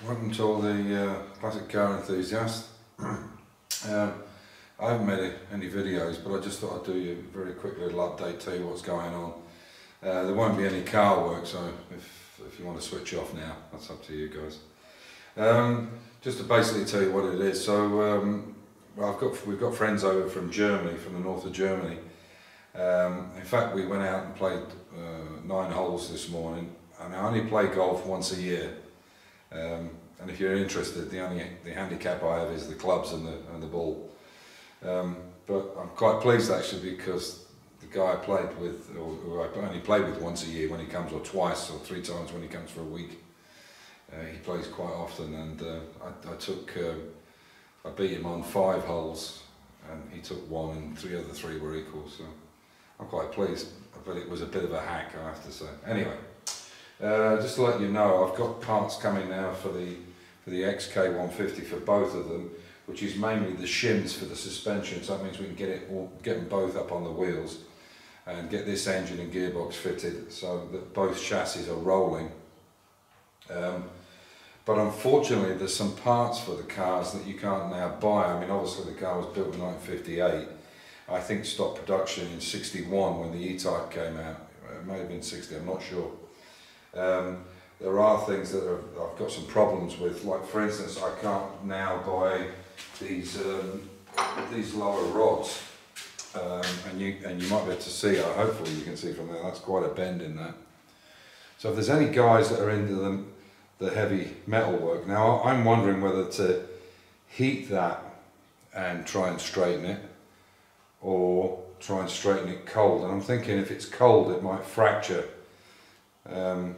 Welcome to all the classic car enthusiasts. I haven't made any videos, but I just thought I'd do you a very quick little update, tell you what's going on. There won't be any car work, so if you want to switch off now, that's up to you guys. Just to basically tell you what it is. So well, we've got friends over from Germany, from the north of Germany. In fact, we went out and played 9 holes this morning. And I only play golf once a year. And if you're interested, the handicap I have is the clubs and the ball. But I'm quite pleased actually, because the guy I played with, or who I only play with once a year when he comes, or twice or 3 times when he comes for a week, he plays quite often. And I beat him on 5 holes, and he took 1, and the other 3 were equal. So I'm quite pleased. But it was a bit of a hack, I have to say. Anyway. Just to let you know, I've got parts coming now for the XK150 for both of them, which is mainly the shims for the suspension. So that means we can get them both up on the wheels and get this engine and gearbox fitted so that both chassis are rolling. But unfortunately, there's some parts for the cars that you can't now buy. I mean, obviously the car was built in 1958. I think stopped production in '61 when the E-Type came out. It may have been '60, I'm not sure. There are things that I've got some problems with, like for instance, I can't now buy these lower rods, and you might be able to see, hopefully you can see from there, that's quite a bend in that. So if there's any guys that are into the heavy metal work, now I'm wondering whether to heat that and try and straighten it, or try and straighten it cold. And I'm thinking if it's cold it might fracture.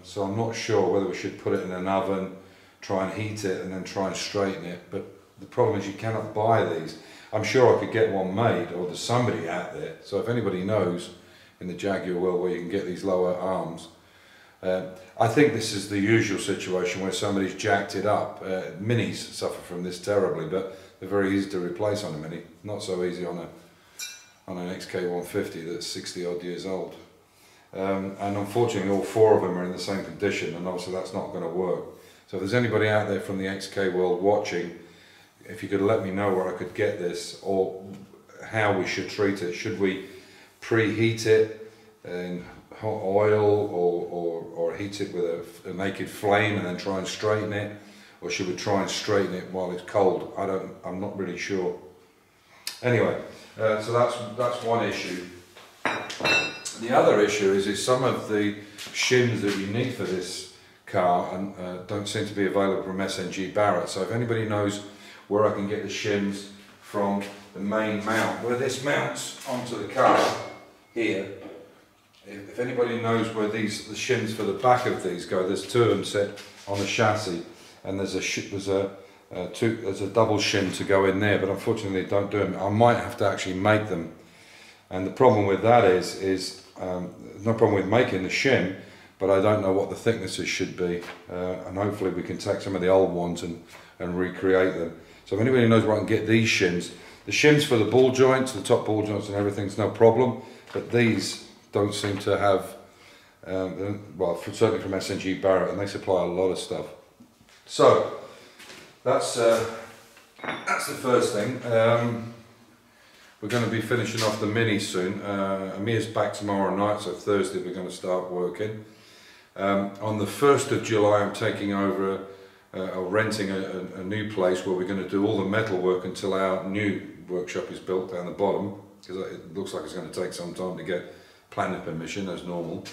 So I'm not sure whether we should put it in an oven, try and heat it and then try and straighten it. But the problem is you cannot buy these. I'm sure I could get one made, or there's somebody out there. So if anybody knows in the Jaguar world where you can get these lower arms, I think this is the usual situation where somebody's jacked it up. Minis suffer from this terribly, but they're very easy to replace on a Mini. Not so easy on an XK150 that's 60 odd years old. And unfortunately all 4 of them are in the same condition, and obviously that's not going to work. So if there's anybody out there from the XK world watching, if you could let me know where I could get this, or how we should treat it. Should we preheat it in hot oil, or heat it with a naked flame and then try and straighten it, or should we try and straighten it while it's cold? I'm not really sure. Anyway, so that's one issue. The other issue is some of the shims that you need for this car don't seem to be available from SNG Barrett. So if anybody knows where I can get the shims from the main mount, where this mounts onto the car here, if anybody knows where the shims for the back of these go, there's 2 of them set on the chassis, and there's a double shim to go in there, but unfortunately they don't do them. I might have to actually make them. And the problem with that is no problem with making the shim, but I don't know what the thicknesses should be, and hopefully we can take some of the old ones and recreate them. So if anybody knows where I can get these shims, the shims for the ball joints, the top ball joints and everything's no problem, but these don't seem to have, well, certainly from SNG Barrett, and they supply a lot of stuff. So that's the first thing. We're going to be finishing off the Mini soon. Amir's back tomorrow night, so Thursday we're going to start working. On the 1st of July I'm taking over, renting a new place where we're going to do all the metal work until our new workshop is built down the bottom, because it looks like it's going to take some time to get planning permission as normal.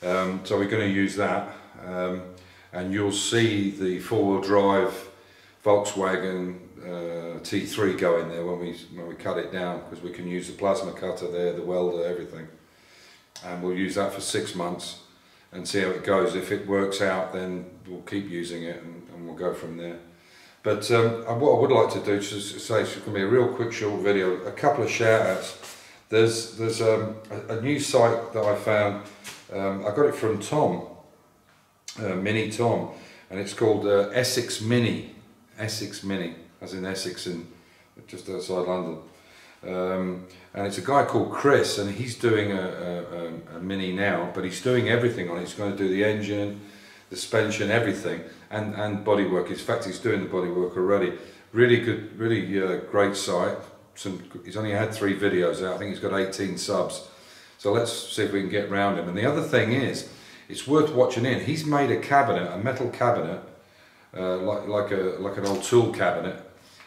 So we're going to use that, and you'll see the 4-wheel drive Volkswagen T3 go in there when we cut it down, because we can use the plasma cutter there, the welder, everything, and we'll use that for 6 months and see how it goes. If it works out, then we'll keep using it, and we'll go from there. But what I would like to do, just to say, it's going to be a real quick short video, a couple of shout outs. There's a new site that I found. I got it from Tom, Mini Tom, and it's called Essex Mini. Essex Mini, as in Essex, just outside London. And it's a guy called Chris, and he's doing a Mini now, but he's doing everything on it. He's going to do the engine, the suspension, everything, and bodywork. In fact, he's doing the bodywork already. Really good, really great site. He's only had 3 videos out. I think he's got 18 subs. So let's see if we can get around him. And the other thing is, it's worth watching in. He's made a cabinet, a metal cabinet, like an old tool cabinet,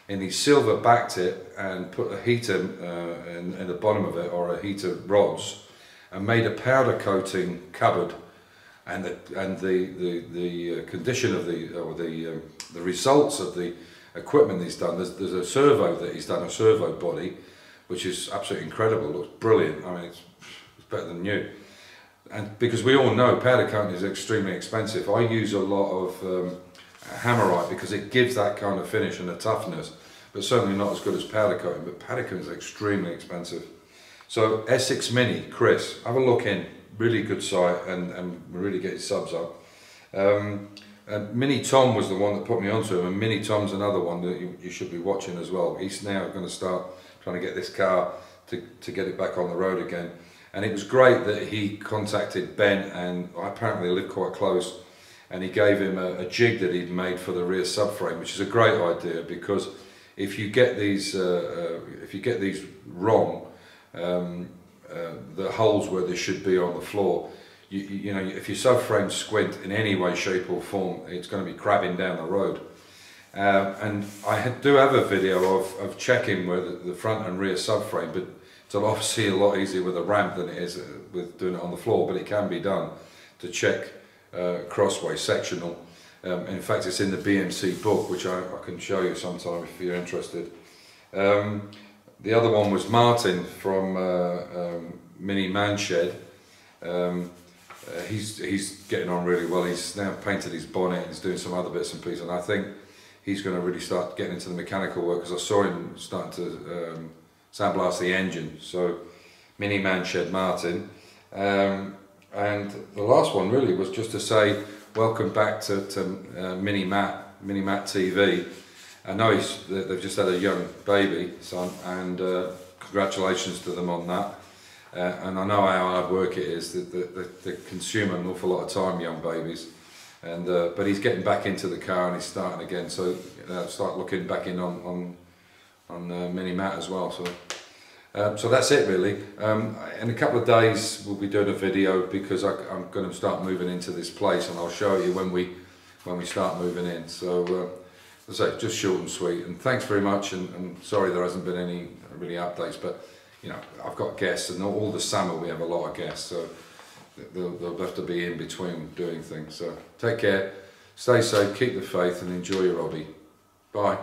and he silver backed it and put a heater in the bottom of it, or a heater rods, and made a powder coating cupboard. And the condition of the results of the equipment he's done. There's a servo that he's done, a servo body, which is absolutely incredible. It looks brilliant. I mean, it's better than new. And because we all know powder coating is extremely expensive, I use a lot of hammerite because it gives that kind of finish and a toughness, but certainly not as good as powder coating. But powder coating is extremely expensive. So Essex Mini, Chris, have a look in. Really good site, and really get his subs up. Mini Tom was the one that put me onto him, and Mini Tom's another one that you should be watching as well. He's now going to start trying to get this car to get it back on the road again. And it was great that he contacted Ben, and apparently they live quite close, and he gave him a jig that he'd made for the rear subframe, which is a great idea, because if you get these wrong, the holes where they should be on the floor, you know, if your subframe squint in any way, shape or form, it's going to be crabbing down the road. And I do have a video of checking where the front and rear subframe, but it's obviously a lot easier with a ramp than it is with doing it on the floor, but it can be done to check crossway sectional. In fact, it's in the BMC book, which I can show you sometime if you're interested. The other one was Martin from Mini Man Shed. He's getting on really well. He's now painted his bonnet and he's doing some other bits and pieces, and I think he's going to really start getting into the mechanical work, because I saw him starting to sandblast the engine. So Mini Man Shed Martin. And the last one really was just to say welcome back to Mini Matt TV. I know they've just had a young baby son, and congratulations to them on that. And I know how hard work it is. They consume an awful lot of time, young babies. And but he's getting back into the car and he's starting again. So start looking back in on Mini Matt as well. So that's it really. In a couple of days we'll be doing a video, because I'm going to start moving into this place, and I'll show you when we start moving in. So. As I say, just short and sweet, and thanks very much, and sorry there hasn't been any really updates, but you know, I've got guests, and all the summer we have a lot of guests, so they'll have to be in between doing things. So take care, stay safe, keep the faith, and enjoy your hobby. Bye.